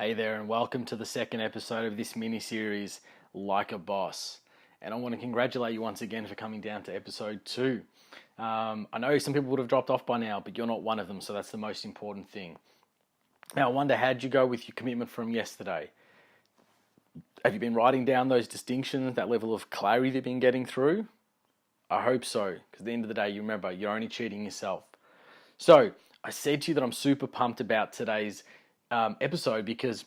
Hey there, and welcome to the second episode of this mini series, Like a Boss. And I want to congratulate you once again for coming down to episode 2. I know some people would have dropped off by now, but you're not one of them, so that's the most important thing. Now, I wonder, how'd you go with your commitment from yesterday? Have you been writing down those distinctions, that level of clarity you've been getting through? I hope so, because at the end of the day, you remember, you're only cheating yourself. So, I said to you that I'm super pumped about today's episode because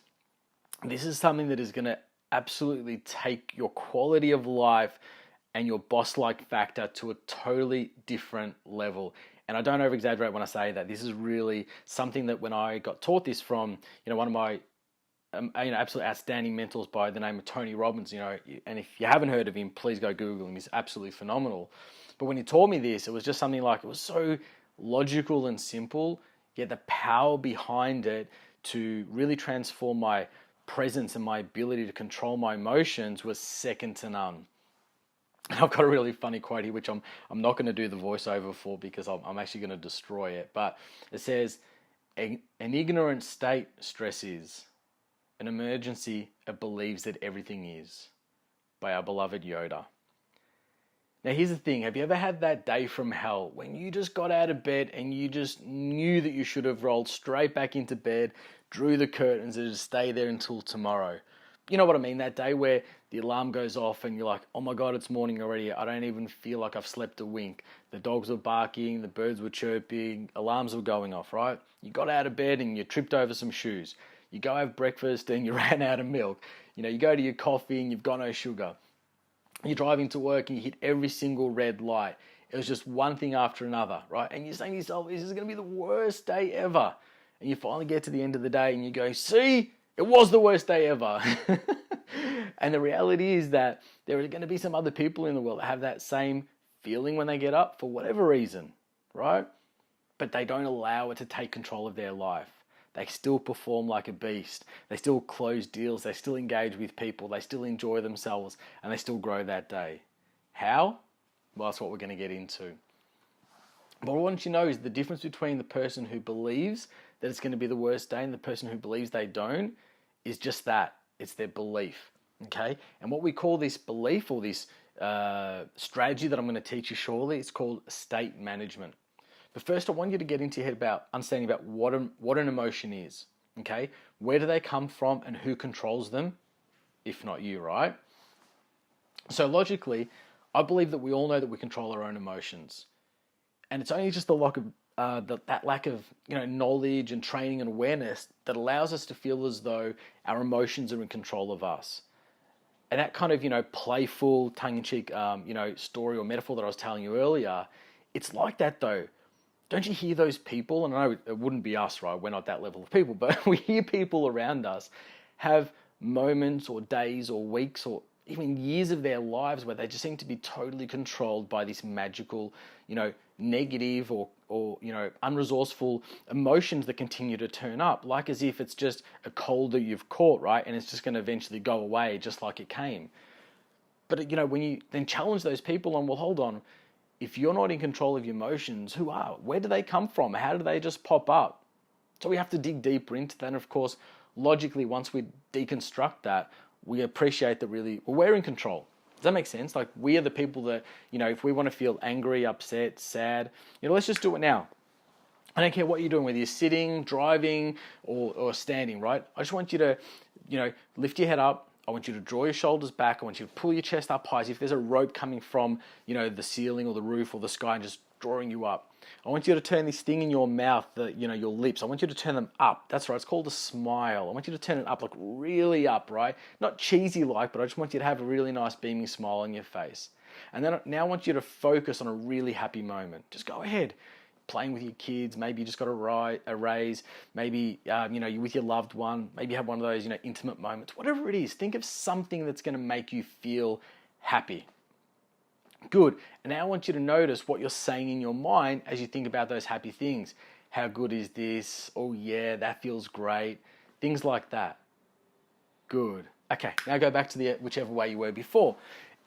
this is something that is going to absolutely take your quality of life and your boss-like factor to a totally different level. And I don't over-exaggerate when I say that. This is really something that when I got taught this from, one of my absolutely outstanding mentors by the name of Tony Robbins, and if you haven't heard of him, please go Google him. He's absolutely phenomenal. But when he taught me this, it was just something like, it was so logical and simple, yet the power behind it to really transform my presence and my ability to control my emotions was second to none. And I've got a really funny quote here, which I'm not going to do the voiceover for because I'm actually going to destroy it. But it says, an ignorant state stress is. An emergency, it believes that everything is. By our beloved Yoda. Now here's the thing, have you ever had that day from hell when you just got out of bed and you just knew that you should have rolled straight back into bed, drew the curtains and just stay there until tomorrow? You know what I mean, that day where the alarm goes off and you're like, oh my God, it's morning already, I don't even feel like I've slept a wink. The dogs were barking, the birds were chirping, alarms were going off, right? You got out of bed and you tripped over some shoes. You go have breakfast and you ran out of milk. You go to your coffee and you've got no sugar. You're driving to work and you hit every single red light. It was just one thing after another, right? And you're saying to yourself, this is going to be the worst day ever. And you finally get to the end of the day and you go, see, it was the worst day ever. And the reality is that there are going to be some other people in the world that have that same feeling when they get up for whatever reason, right? But they don't allow it to take control of their life. They still perform like a beast. They still close deals. They still engage with people. They still enjoy themselves and they still grow that day. How? Well, that's what we're going to get into. But what I want you to know is the difference between the person who believes that it's going to be the worst day and the person who believes they don't is just that. It's their belief. Okay? And what we call this belief or this strategy that I'm going to teach you shortly, it's called state management. But first, I want you to get into your head about understanding about what an emotion is, okay? Where do they come from and who controls them, if not you, right? So logically, I believe that we all know that we control our own emotions. And it's only just the lack of that lack of knowledge and training and awareness that allows us to feel as though our emotions are in control of us. And that kind of playful, tongue-in-cheek story or metaphor that I was telling you earlier, it's like that though. Don't you hear those people, and I know it wouldn't be us, right? We're not that level of people, but we hear people around us have moments or days or weeks or even years of their lives where they just seem to be totally controlled by this magical, negative or unresourceful emotions that continue to turn up, like as if it's just a cold that you've caught, right? And it's just going to eventually go away just like it came. But, when you then challenge those people on, well, hold on, if you're not in control of your emotions, who are? Where do they come from? How do they just pop up? So we have to dig deeper into that. And of course, logically, once we deconstruct that, we appreciate that we're in control. Does that make sense? Like we are the people that, if we want to feel angry, upset, sad, let's just do it now. I don't care what you're doing, whether you're sitting, driving, or standing, right? I just want you to, lift your head up. I want you to draw your shoulders back. I want you to pull your chest up high as if there's a rope coming from, the ceiling or the roof or the sky and just drawing you up. I want you to turn this thing in your mouth, your lips. I want you to turn them up. That's right. It's called a smile. I want you to turn it up, like really up, right? Not cheesy like, but I just want you to have a really nice beaming smile on your face. And then now I want you to focus on a really happy moment. Just go ahead. Playing with your kids, maybe you just got a raise, maybe you're with your loved one, maybe you have one of those intimate moments, whatever it is. Think of something that's going to make you feel happy. Good. And now I want you to notice what you're saying in your mind as you think about those happy things. How good is this? Oh yeah, that feels great. Things like that. Good. Okay, now go back to whichever way you were before.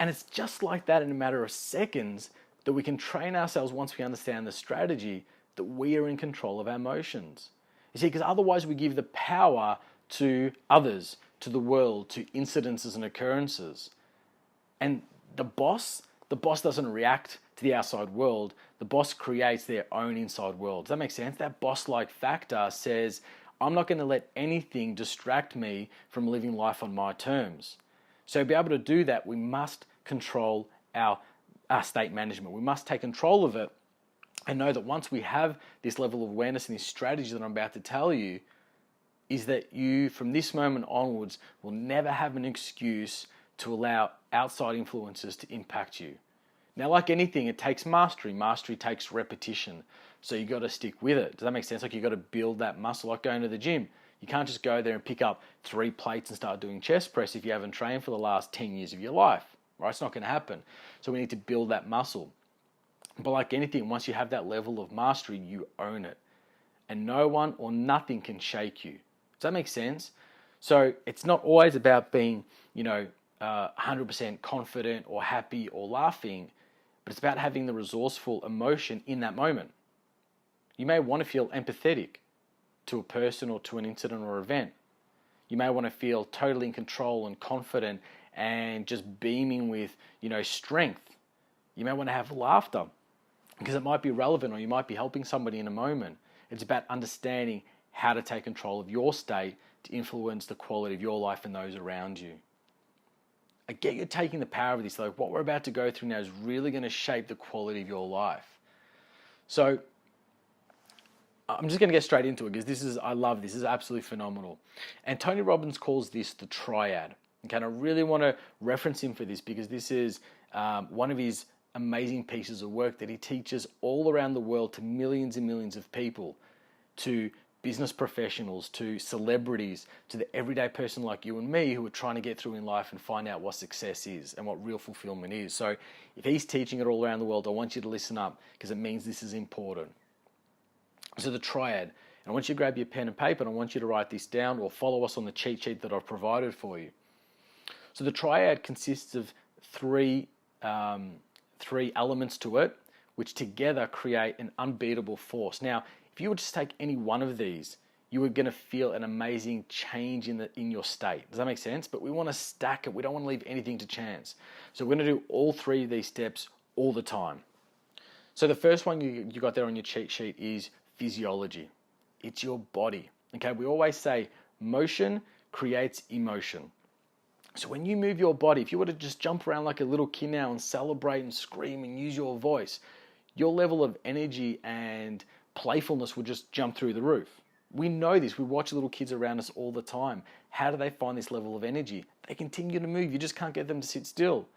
And it's just like that in a matter of seconds that we can train ourselves once we understand the strategy that we are in control of our emotions. You see, because otherwise we give the power to others, to the world, to incidences and occurrences. And the boss doesn't react to the outside world. The boss creates their own inside world. Does that make sense? That boss-like factor says, I'm not going to let anything distract me from living life on my terms. So to be able to do that, we must control our state management. We must take control of it and know that once we have this level of awareness and this strategy that I'm about to tell you, is that you, from this moment onwards, will never have an excuse to allow outside influences to impact you. Now, like anything, it takes mastery. Mastery takes repetition. So you got to stick with it. Does that make sense? Like you got to build that muscle, like going to the gym. You can't just go there and pick up 3 plates and start doing chest press if you haven't trained for the last 10 years of your life, right? It's not going to happen. So we need to build that muscle. But like anything, once you have that level of mastery, you own it. And no one or nothing can shake you. Does that make sense? So it's not always about being, 100% confident or happy or laughing, but it's about having the resourceful emotion in that moment. You may want to feel empathetic to a person or to an incident or event. You may want to feel totally in control and confident and just beaming with, strength. You may want to have laughter because it might be relevant, or you might be helping somebody in a moment. It's about understanding how to take control of your state to influence the quality of your life and those around you. I get you taking the power of this. Like what we're about to go through now is really going to shape the quality of your life. So I'm just going to get straight into it because I love this. This is absolutely phenomenal. And Tony Robbins calls this the triad. Okay, and I really want to reference him for this because this is one of his amazing pieces of work that he teaches all around the world to millions and millions of people, to business professionals, to celebrities, to the everyday person like you and me who are trying to get through in life and find out what success is and what real fulfillment is. So if he's teaching it all around the world, I want you to listen up because it means this is important. So the triad, and I want you to grab your pen and paper and I want you to write this down or follow us on the cheat sheet that I've provided for you. So the triad consists of three elements to it, which together create an unbeatable force. Now, if you would just take any one of these, you are going to feel an amazing change in your state. Does that make sense? But we want to stack it. We don't want to leave anything to chance. So we're going to do all 3 of these steps all the time. So the first one you got there on your cheat sheet is physiology. It's your body. Okay, we always say motion creates emotion. So when you move your body, if you were to just jump around like a little kid now and celebrate and scream and use your voice, your level of energy and playfulness would just jump through the roof. We know this. We watch little kids around us all the time. How do they find this level of energy? They continue to move. You just can't get them to sit still.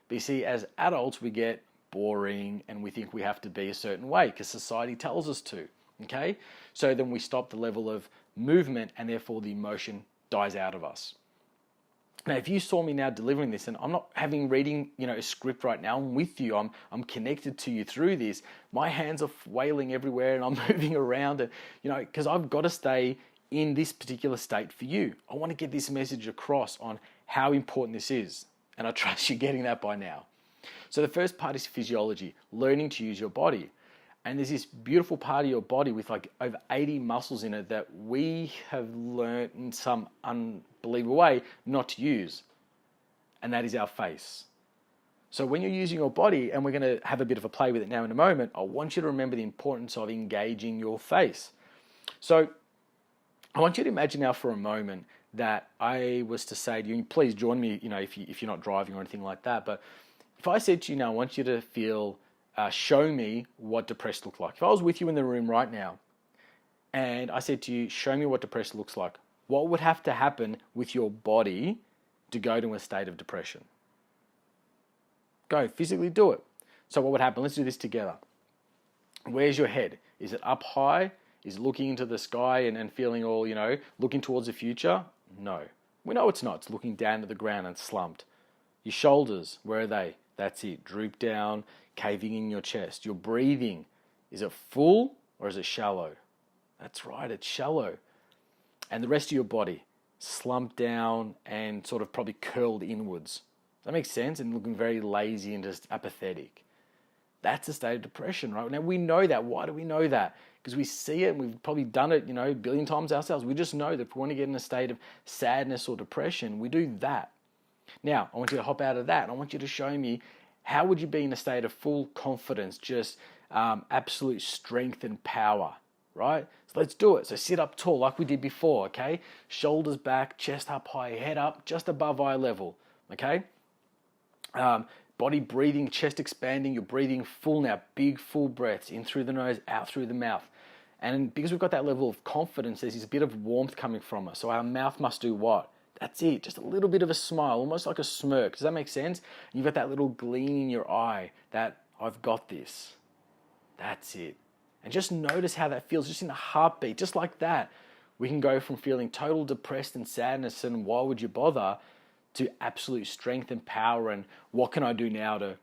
But you see, as adults, we get boring and we think we have to be a certain way because society tells us to. Okay? So then we stop the level of movement and therefore the emotion dies out of us. Now, if you saw me now delivering this, and I'm not reading, a script right now, I'm with you, I'm connected to you through this. My hands are flailing everywhere and I'm moving around, and because I've got to stay in this particular state for you. I want to get this message across on how important this is, and I trust you're getting that by now. So the first part is physiology, learning to use your body. And there's this beautiful part of your body with like over 80 muscles in it that we have learned in some unbelievable way not to use. And that is our face. So when you're using your body, and we're going to have a bit of a play with it now in a moment, I want you to remember the importance of engaging your face. So I want you to imagine now for a moment that I was to say to you, and please join me, if you're not driving or anything like that, but if I said to you now, I want you to show me what depressed looks like. If I was with you in the room right now and I said to you, show me what depressed looks like, what would have to happen with your body to go to a state of depression? Go, physically do it. So what would happen? Let's do this together. Where's your head? Is it up high? Is it looking into the sky and feeling all, looking towards the future? No. We know it's not. It's looking down to the ground and slumped. Your shoulders, where are they? That's it. Droop down, caving in your chest. Your breathing, is it full or is it shallow? That's right, it's shallow. And the rest of your body, slumped down and sort of probably curled inwards. Does that make sense? And looking very lazy and just apathetic. That's a state of depression, right? Now we know that. Why do we know that? Because we see it and we've probably done it, a billion times ourselves. We just know that if we want to get in a state of sadness or depression, we do that. Now, I want you to hop out of that and I want you to show me how would you be in a state of full confidence, just absolute strength and power, right? So let's do it. So sit up tall like we did before, okay? Shoulders back, chest up high, head up, just above eye level, okay? Body breathing, chest expanding, you're breathing full now, big full breaths, in through the nose, out through the mouth. And because we've got that level of confidence, there's this bit of warmth coming from us. So our mouth must do what? That's it, just a little bit of a smile, almost like a smirk. Does that make sense? You've got that little gleam in your eye that I've got this. That's it. And just notice how that feels, just in a heartbeat, just like that. We can go from feeling total depressed and sadness and why would you bother, to absolute strength and power and what can I do now to,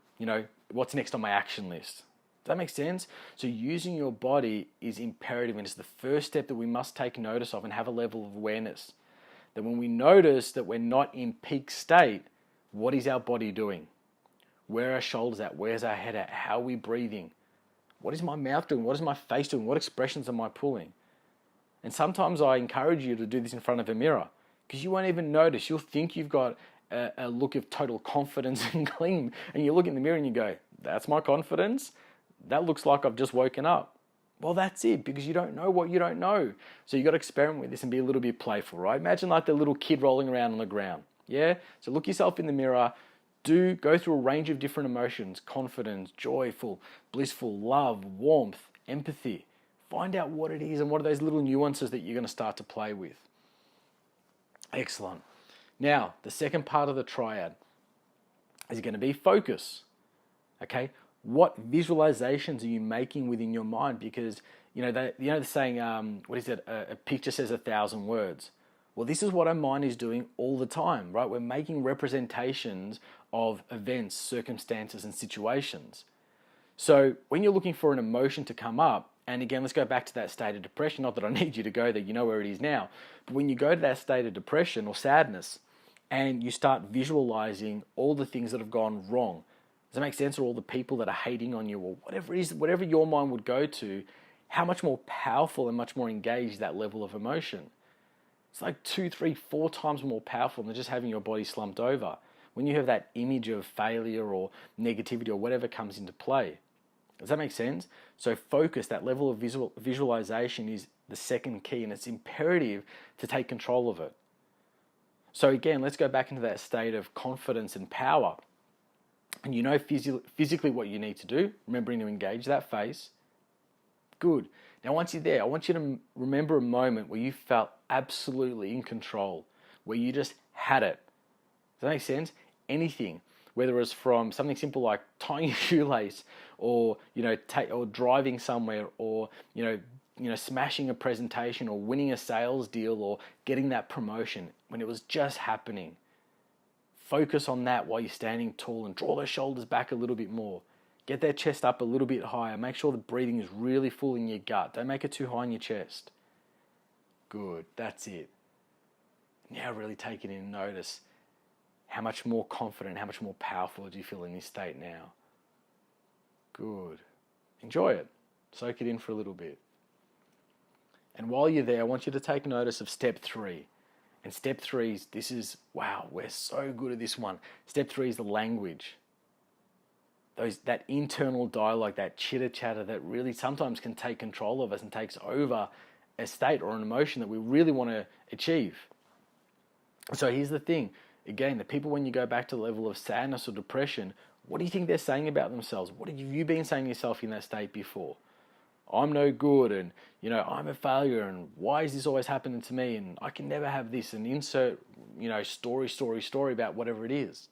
what's next on my action list. Does that make sense? So using your body is imperative and it's the first step that we must take notice of and have a level of awareness. That when we notice that we're not in peak state, what is our body doing? Where are our shoulders at? Where's our head at? How are we breathing? What is my mouth doing? What is my face doing? What expressions am I pulling? And sometimes I encourage you to do this in front of a mirror because you won't even notice. You'll think you've got a look of total confidence and gleam, and you look in the mirror and you go, that's my confidence? That looks like I've just woken up. Well, that's it, because you don't know what you don't know. So you got to experiment with this and be a little bit playful, right? Imagine like the little kid rolling around on the ground. Yeah? So look yourself in the mirror, go through a range of different emotions: confidence, joyful, blissful, love, warmth, empathy. Find out what it is and what are those little nuances that you're going to start to play with. Excellent. Now, the second part of the triad is going to be focus. Okay? What visualizations are you making within your mind? Because, the saying, what is it? A picture says 1,000 words. Well, this is what our mind is doing all the time, right? We're making representations of events, circumstances, and situations. So when you're looking for an emotion to come up, and again, let's go back to that state of depression. Not that I need you to go there, you know where it is now. But when you go to that state of depression or sadness, and you start visualizing all the things that have gone wrong, does that make sense? Or all the people that are hating on you, or whatever it is, whatever your mind would go to, how much more powerful and much more engaged that level of emotion. It's like 2, 3, 4 times more powerful than just having your body slumped over. When you have that image of failure or negativity or whatever comes into play. Does that make sense? So focus, that level of visualization is the second key, and it's imperative to take control of it. So again, let's go back into that state of confidence and power. And you know physically what you need to do, remembering to engage that face. Good. Now once you're there, I want you to remember a moment where you felt absolutely in control, where you just had it. Does that make sense? Anything, whether it's from something simple like tying a shoelace, or or driving somewhere, or smashing a presentation, or winning a sales deal, or getting that promotion, when it was just happening. Focus on that while you're standing tall and draw those shoulders back a little bit more. Get that chest up a little bit higher. Make sure the breathing is really full in your gut. Don't make it too high in your chest. Good, that's it. Now really take it in and notice how much more confident, how much more powerful do you feel in this state now. Good. Enjoy it. Soak it in for a little bit. And while you're there, I want you to take notice of step 3. And step 3 is, wow, we're so good at this one. Step 3 is the language. That internal dialogue, that chitter-chatter that really sometimes can take control of us and takes over a state or an emotion that we really want to achieve. So here's the thing. Again, the people, when you go back to the level of sadness or depression, what do you think they're saying about themselves? What have you been saying to yourself in that state before? I'm no good, and I'm a failure, and why is this always happening to me, and I can never have this, and insert story about whatever it is.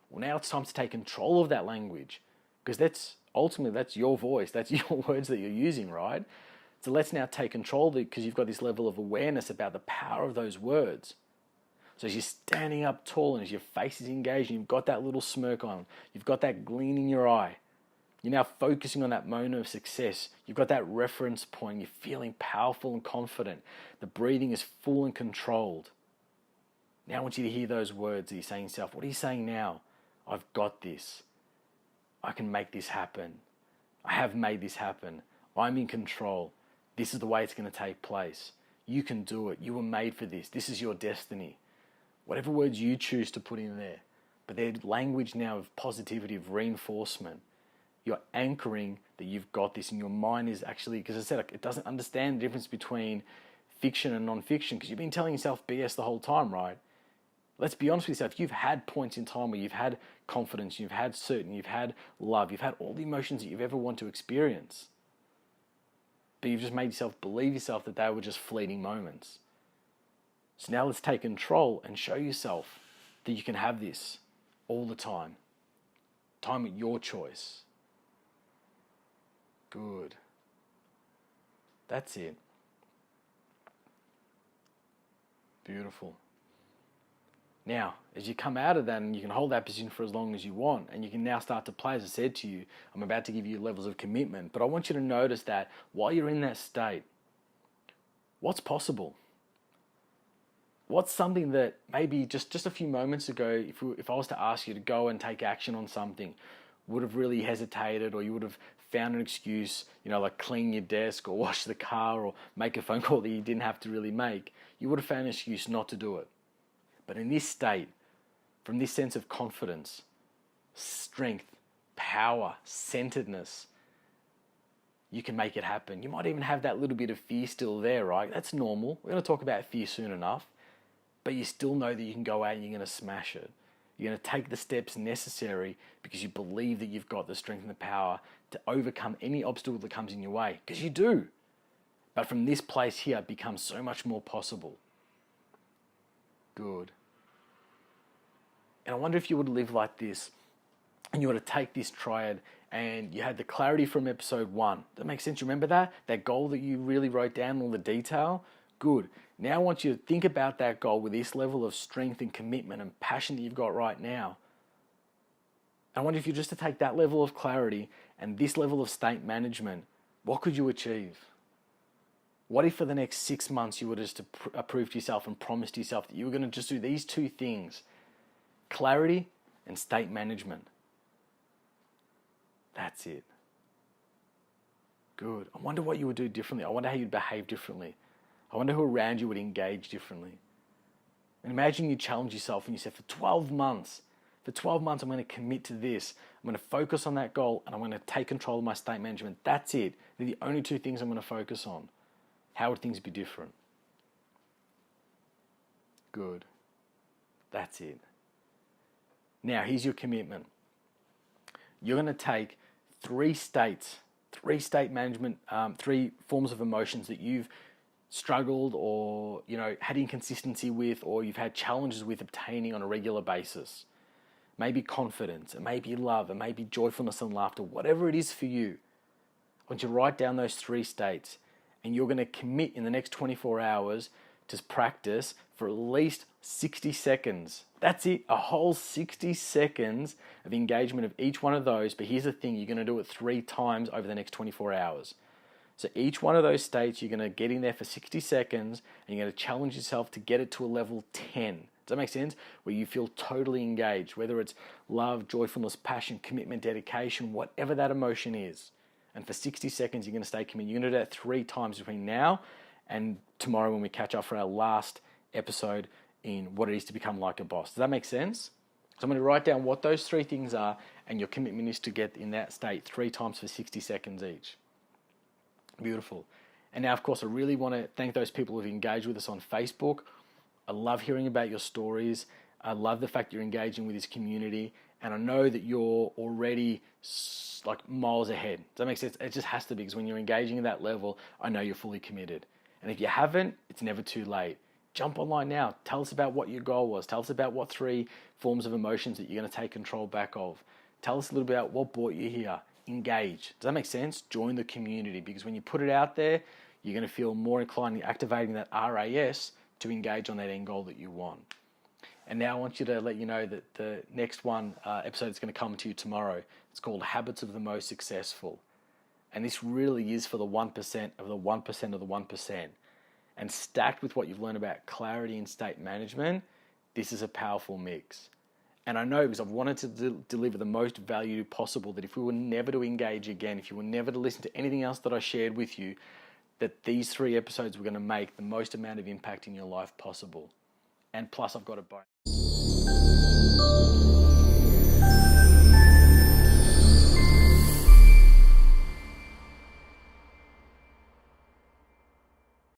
Well, now it's time to take control of that language, because that's your voice, that's your words that you're using, right? So let's now take control of it, because you've got this level of awareness about the power of those words. So as you're standing up tall and as your face is engaged and you've got that little smirk on, you've got that gleam in your eye, you're now focusing on that moment of success. You've got that reference point. You're feeling powerful and confident. The breathing is full and controlled. Now I want you to hear those words that you're saying to yourself. What are you saying now? I've got this. I can make this happen. I have made this happen. I'm in control. This is the way it's going to take place. You can do it. You were made for this. This is your destiny. Whatever words you choose to put in there. But they're language now of positivity, of reinforcement. You're anchoring that you've got this, and your mind is actually, because I said, it doesn't understand the difference between fiction and non-fiction, because you've been telling yourself BS the whole time, right? Let's be honest with yourself. You've had points in time where you've had confidence, you've had certainty, you've had love, you've had all the emotions that you've ever wanted to experience. But you've just made yourself believe yourself that they were just fleeting moments. So now let's take control and show yourself that you can have this all the time. Time at your choice. Good. That's it. Beautiful. Now, as you come out of that, and you can hold that position for as long as you want, and you can now start to play, as I said to you, I'm about to give you levels of commitment, but I want you to notice that while you're in that state, what's possible? What's something that maybe just a few moments ago, if I was to ask you to go and take action on something, would have really hesitated, or you would have found an excuse, like clean your desk or wash the car or make a phone call that you didn't have to really make, you would have found an excuse not to do it. But in this state, from this sense of confidence, strength, power, centeredness, you can make it happen. You might even have that little bit of fear still there, right? That's normal. We're going to talk about fear soon enough. But you still know that you can go out and you're going to smash it. You're going to take the steps necessary because you believe that you've got the strength and the power to overcome any obstacle that comes in your way. Because you do. But from this place here, it becomes so much more possible. Good. And I wonder if you would live like this, and you were to take this triad, and you had the clarity from episode 1. Does that make sense? You remember that? That goal that you really wrote down, all the detail? Good. Now I want you to think about that goal with this level of strength and commitment and passion that you've got right now. I wonder if you just to take that level of clarity and this level of state management, what could you achieve? What if for the next 6 months you were just to prove to yourself and promise to yourself that you were going to just do these two things, clarity and state management? That's it. Good. I wonder what you would do differently. I wonder how you'd behave differently. I wonder who around you would engage differently. And imagine you challenge yourself and you say, for 12 months, I'm going to commit to this. I'm going to focus on that goal and I'm going to take control of my state management. That's it. They're the only two things I'm going to focus on. How would things be different? Good. That's it. Now, here's your commitment. You're going to take 3 states, 3 state management, 3 forms of emotions that you've struggled or had inconsistency with, or you've had challenges with obtaining on a regular basis. Maybe confidence, it may be love, it may be joyfulness and laughter, whatever it is for you. I want you to write down those 3 states, and you're going to commit in the next 24 hours to practice for at least 60 seconds. That's it, a whole 60 seconds of engagement of each one of those. But here's the thing, you're going to do it 3 times over the next 24 hours. So each one of those states, you're going to get in there for 60 seconds and you're going to challenge yourself to get it to a level 10. Does that make sense? Where you feel totally engaged, whether it's love, joyfulness, passion, commitment, dedication, whatever that emotion is. And for 60 seconds, you're going to stay committed. You're going to do that 3 times between now and tomorrow when we catch up for our last episode in what it is to become like a boss. Does that make sense? So I'm going to write down what those 3 things are, and your commitment is to get in that state 3 times for 60 seconds each. Beautiful. And now, of course, I really want to thank those people who've engaged with us on Facebook. I love hearing about your stories. I love the fact you're engaging with this community. And I know that you're already like miles ahead. Does that make sense? It just has to be, because when you're engaging at that level, I know you're fully committed. And if you haven't, it's never too late. Jump online now. Tell us about what your goal was. Tell us about what 3 forms of emotions that you're going to take control back of. Tell us a little bit about what brought you here. Engage. Does that make sense? Join the community, because when you put it out there, you're going to feel more inclined in activating that RAS to engage on that end goal that you want. And now I want you to let you know that the next episode is going to come to you tomorrow. It's called Habits of the Most Successful. And this really is for the 1% of the 1% of the 1%. And stacked with what you've learned about clarity and state management, this is a powerful mix. And I know, because I've wanted to deliver the most value possible, that if we were never to engage again, if you were never to listen to anything else that I shared with you, that these 3 episodes were going to make the most amount of impact in your life possible. And plus, I've got a bonus.